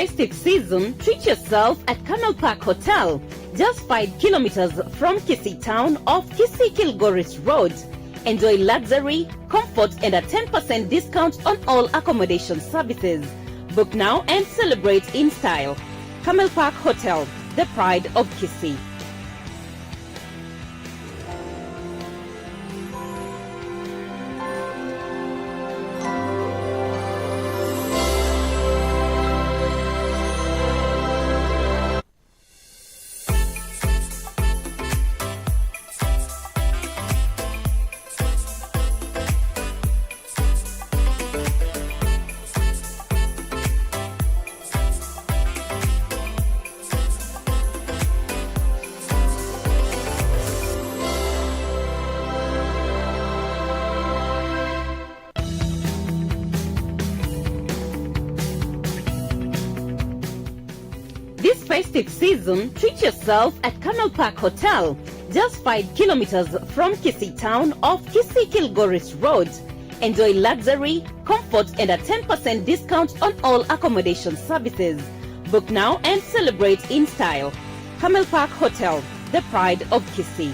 festive season, treat yourself at Camel Park Hotel, just 5 kilometers from Kisii town off Kisii-Kilgoris Road. Enjoy luxury, comfort and a 10% discount on all accommodation services. Book now and celebrate in style. Camel Park Hotel, the pride of Kisii. This festive season, treat yourself at Camel Park Hotel, just 5 kilometers from Kisii town off Kisii-Kilgoris Road. Enjoy luxury, comfort and a 10% discount on all accommodation services. Book now and celebrate in style. Camel Park Hotel, the pride of Kisii.